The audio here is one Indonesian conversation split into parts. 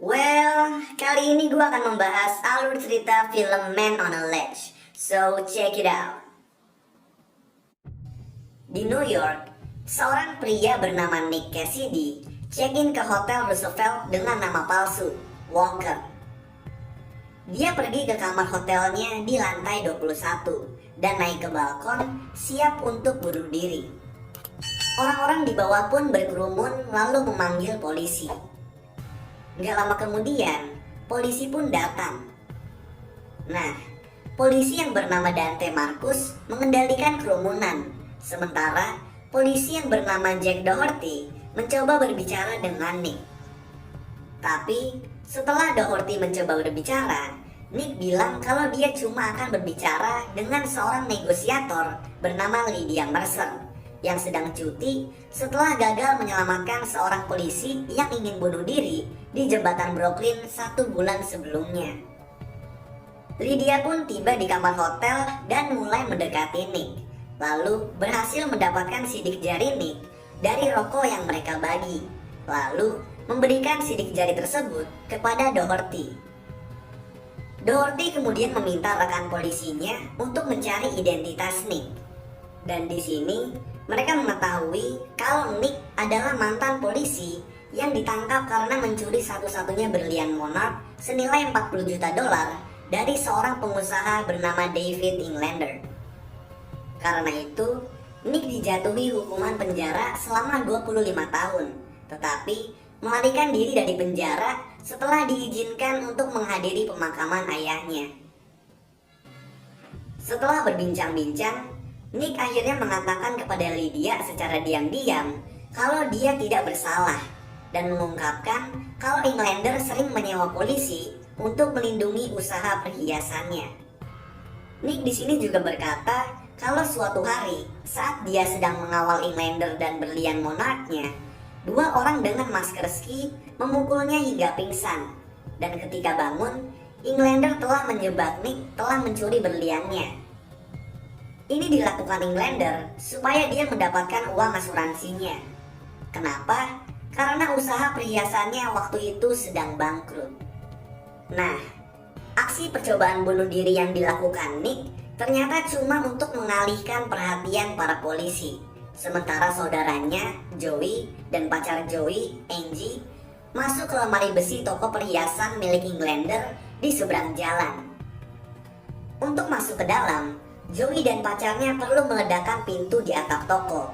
Kali ini gue akan membahas alur cerita film Man on a Ledge. So, check it out. Di New York, seorang pria bernama Nick Cassidy check-in ke Hotel Roosevelt dengan nama palsu, Walker. Dia pergi ke kamar hotelnya di lantai 21 dan naik ke balkon siap untuk bunuh diri. Orang-orang di bawah pun berkerumun lalu memanggil polisi. Gak lama kemudian, polisi pun datang. Nah, polisi yang bernama Dante Marcus mengendalikan kerumunan, sementara polisi yang bernama Jack Doherty mencoba berbicara dengan Nick. Tapi, setelah Doherty mencoba berbicara, Nick bilang kalau dia cuma akan berbicara dengan seorang negosiator bernama Lydia Mercer yang sedang cuti setelah gagal menyelamatkan seorang polisi yang ingin bunuh diri di jembatan Brooklyn 1 bulan sebelumnya. Lydia pun tiba di kamar hotel dan mulai mendekati Nick, lalu berhasil mendapatkan sidik jari Nick dari rokok yang mereka bagi, lalu memberikan sidik jari tersebut kepada Doherty. Doherty kemudian meminta rekan polisinya untuk mencari identitas Nick. Dan di sini mereka mengetahui kalau Nick adalah mantan polisi yang ditangkap karena mencuri satu-satunya berlian monarch senilai 40 juta dolar dari seorang pengusaha bernama David Englander. Karena itu, Nick dijatuhi hukuman penjara selama 25 tahun, tetapi melarikan diri dari penjara setelah diizinkan untuk menghadiri pemakaman ayahnya. Setelah berbincang-bincang, Nick akhirnya mengatakan kepada Lydia secara diam-diam kalau dia tidak bersalah dan mengungkapkan kalau Englander sering menyewa polisi untuk melindungi usaha perhiasannya. Nick di sini juga berkata kalau suatu hari saat dia sedang mengawal Englander dan berlian monarchnya, dua orang dengan masker ski memukulnya hingga pingsan, dan ketika bangun, Englander telah menyebak Nick telah mencuri berliannya. Ini dilakukan Englander supaya dia mendapatkan uang asuransinya. Kenapa? Karena usaha perhiasannya waktu itu sedang bangkrut. Nah, aksi percobaan bunuh diri yang dilakukan Nick ternyata cuma untuk mengalihkan perhatian para polisi. Sementara saudaranya, Joey, dan pacar Joey, Angie, masuk ke lemari besi toko perhiasan milik Englander di seberang jalan. Untuk masuk ke dalam, Joey dan pacarnya perlu meledakkan pintu di atap toko.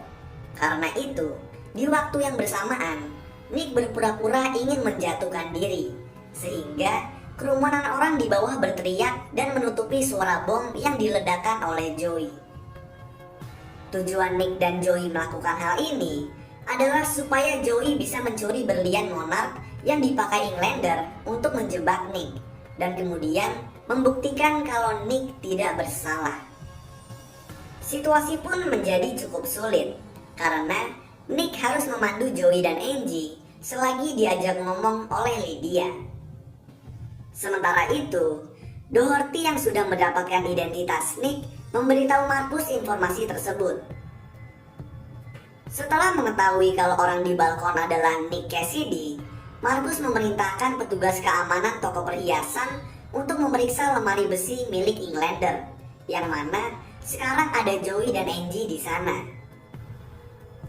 Karena itu, di waktu yang bersamaan, Nick berpura-pura ingin menjatuhkan diri, sehingga kerumunan orang di bawah berteriak dan menutupi suara bom yang diledakkan oleh Joey. Tujuan Nick dan Joey melakukan hal ini adalah supaya Joey bisa mencuri berlian monarch yang dipakai Englander untuk menjebak Nick, dan kemudian membuktikan kalau Nick tidak bersalah. Situasi pun menjadi cukup sulit karena Nick harus memandu Joey dan Angie selagi diajak ngomong oleh Lydia. Sementara itu, Doherty yang sudah mendapatkan identitas Nick memberitahu Marcus informasi tersebut. Setelah mengetahui kalau orang di balkon adalah Nick Cassidy, Marcus memerintahkan petugas keamanan toko perhiasan untuk memeriksa lemari besi milik Englander, yang mana sekarang ada Joey dan Angie di sana.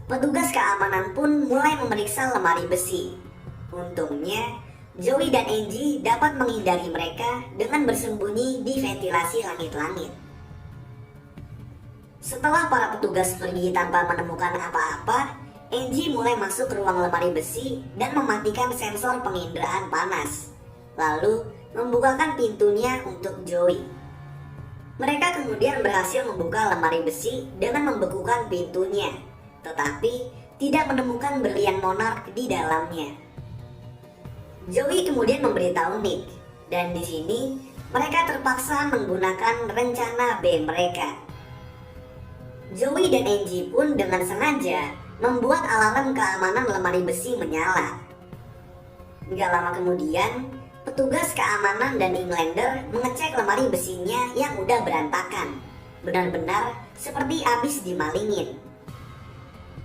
Petugas keamanan pun mulai memeriksa lemari besi. Untungnya, Joey dan Angie dapat menghindari mereka dengan bersembunyi di ventilasi langit-langit. Setelah para petugas pergi tanpa menemukan apa-apa, Angie mulai masuk ke ruang lemari besi dan mematikan sensor penginderaan panas, lalu membukakan pintunya untuk Joey. Mereka kemudian berhasil membuka lemari besi dengan membekukan pintunya, tetapi tidak menemukan berlian monarch di dalamnya. Joey kemudian memberitahu Nick, dan di sini mereka terpaksa menggunakan rencana B mereka. Joey dan Angie pun dengan sengaja membuat alarm keamanan lemari besi menyala. Gak lama kemudian, petugas keamanan dan Englander mengecek lemari besinya yang udah berantakan, benar-benar seperti habis dimalingin.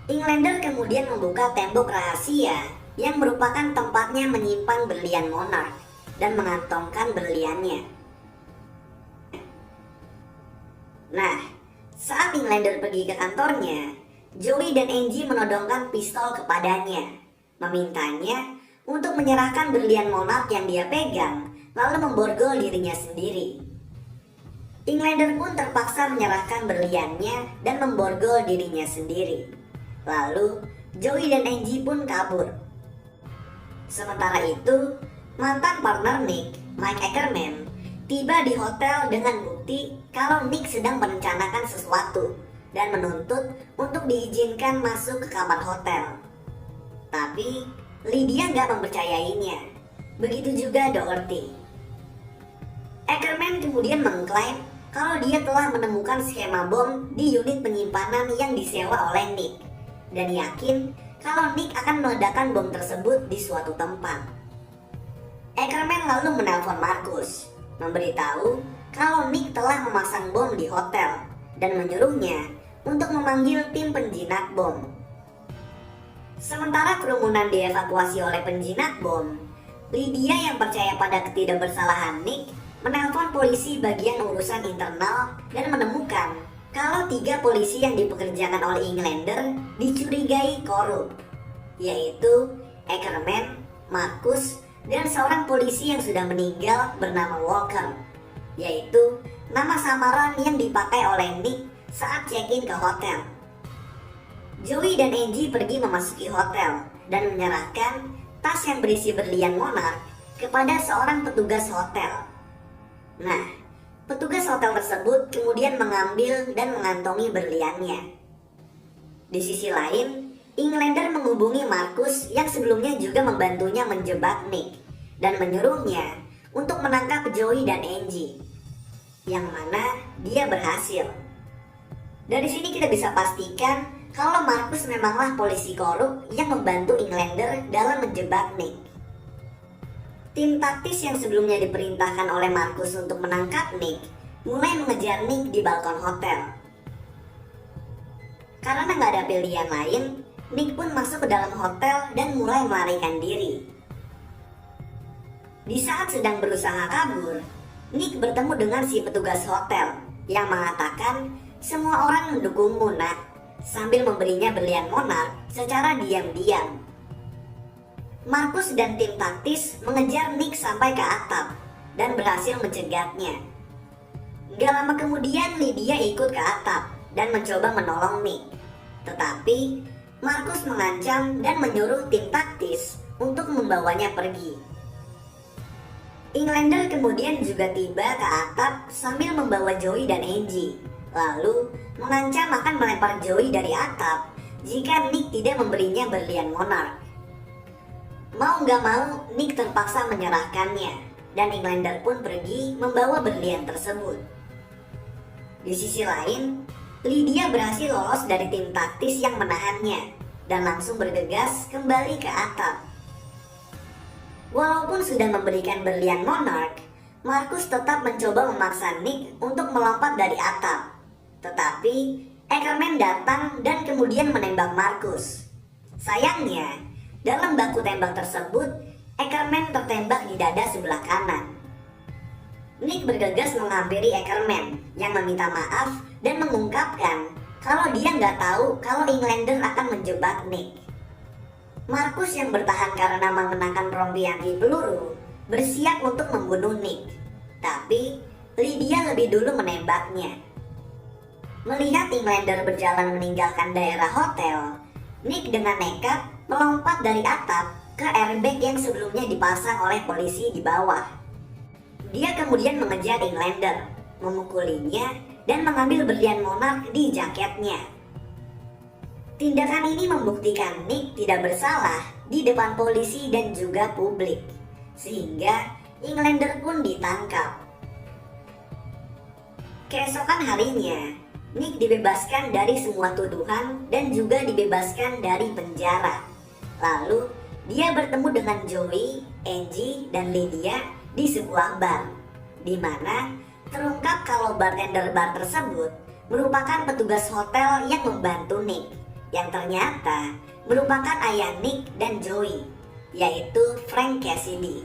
Englander kemudian membuka tembok rahasia yang merupakan tempatnya menyimpan berlian Monarch dan mengantongkan berliannya. Nah, saat Englander pergi ke kantornya, Joey dan Angie menodongkan pistol kepadanya, memintanya untuk menyerahkan berlian Monarch yang dia pegang, lalu memborgol dirinya sendiri. Englander pun terpaksa menyerahkan berliannya dan memborgol dirinya sendiri. Lalu, Joey dan Angie pun kabur. Sementara itu, mantan partner Nick, Mike Ackerman, tiba di hotel dengan bukti kalau Nick sedang merencanakan sesuatu dan menuntut untuk diizinkan masuk ke kamar hotel. Tapi, Lydia nggak mempercayainya. Begitu juga Doherty. Ackerman kemudian mengklaim kalau dia telah menemukan skema bom di unit penyimpanan yang disewa oleh Nick dan yakin kalau Nick akan meledakkan bom tersebut di suatu tempat. Ackerman lalu menelpon Marcus, memberitahu kalau Nick telah memasang bom di hotel dan menyuruhnya untuk memanggil tim penjinak bom. Sementara kerumunan dievakuasi oleh penjinak bom, Lydia yang percaya pada ketidakbersalahan Nick menelpon polisi bagian urusan internal dan menemukan kalau 3 polisi yang dipekerjakan oleh Englander dicurigai korup, yaitu Ackerman, Marcus, dan seorang polisi yang sudah meninggal bernama Walker, yaitu nama samaran yang dipakai oleh Nick saat check-in ke hotel. Joey dan Angie pergi memasuki hotel dan menyerahkan tas yang berisi berlian Monarch kepada seorang petugas hotel. Nah, petugas hotel tersebut kemudian mengambil dan mengantongi berliannya. Di sisi lain, Englander menghubungi Marcus yang sebelumnya juga membantunya menjebak Nick dan menyuruhnya untuk menangkap Joey dan Angie, yang mana dia berhasil. Dari sini kita bisa pastikan kalau Marcus memanglah polisi korup yang membantu Englander dalam menjebak Nick. Tim taktis yang sebelumnya diperintahkan oleh Marcus untuk menangkap Nick mulai mengejar Nick di balkon hotel. Karena nggak ada pilihan lain, Nick pun masuk ke dalam hotel dan mulai melarikan diri. Di saat sedang berusaha kabur, Nick bertemu dengan si petugas hotel yang mengatakan semua orang mendukungmu, nak, sambil memberinya berlian Monarch secara diam-diam. Marcus dan tim taktis mengejar Nick sampai ke atap dan berhasil mencegatnya. Gak lama kemudian Lydia ikut ke atap dan mencoba menolong Nick. Tetapi Marcus mengancam dan menyuruh tim taktis untuk membawanya pergi. Englander kemudian juga tiba ke atap sambil membawa Joey dan Angie, lalu mengancam akan melempar Joey dari atap jika Nick tidak memberinya berlian Monarch. Mau gak mau, Nick terpaksa menyerahkannya, dan Englander pun pergi membawa berlian tersebut. Di sisi lain, Lydia berhasil lolos dari tim taktis yang menahannya, dan langsung bergegas kembali ke atap. Walaupun sudah memberikan berlian Monarch, Marcus tetap mencoba memaksa Nick untuk melompat dari atap. Tetapi, Ackerman datang dan kemudian menembak Marcus. Sayangnya, dalam baku tembak tersebut, Ackerman tertembak di dada sebelah kanan. Nick bergegas menghampiri Ackerman yang meminta maaf dan mengungkapkan kalau dia nggak tahu kalau Englander akan menjebak Nick. Marcus yang bertahan karena mengenakan rompi anti peluru bersiap untuk membunuh Nick, tapi Lydia lebih dulu menembaknya. Melihat Englander berjalan meninggalkan daerah hotel, Nick dengan nekat melompat dari atap ke airbag yang sebelumnya dipasang oleh polisi di bawah. Dia kemudian mengejar Englander, memukulinya, dan mengambil berlian Monarch di jaketnya. Tindakan ini membuktikan Nick tidak bersalah di depan polisi dan juga publik, sehingga Englander pun ditangkap. Keesokan harinya, Nick dibebaskan dari semua tuduhan dan juga dibebaskan dari penjara. Lalu, dia bertemu dengan Joey, Angie, dan Lydia di sebuah bar, di mana terungkap kalau bartender bar tersebut merupakan petugas hotel yang membantu Nick, yang ternyata merupakan ayah Nick dan Joey, yaitu Frank Cassidy.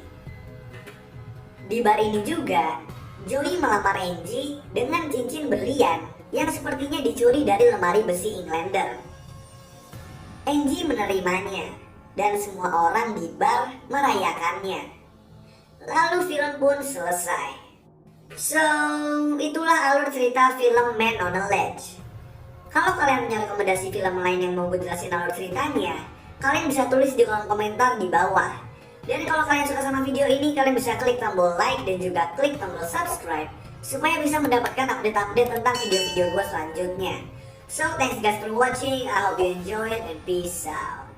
Di bar ini juga, Joey melamar Angie dengan cincin berlian yang sepertinya dicuri dari lemari besi Englander. Angie menerimanya, dan semua orang di bar merayakannya. Lalu film pun selesai. So, itulah alur cerita film Man on a Ledge. Kalau kalian punya rekomendasi film lain yang mau gue jelasin alur ceritanya, kalian bisa tulis di kolom komentar di bawah. Dan kalau kalian suka sama video ini, kalian bisa klik tombol like dan juga klik tombol subscribe supaya bisa mendapatkan update-update tentang video-video gue selanjutnya. So, thanks guys for watching. I hope you enjoyed and peace out.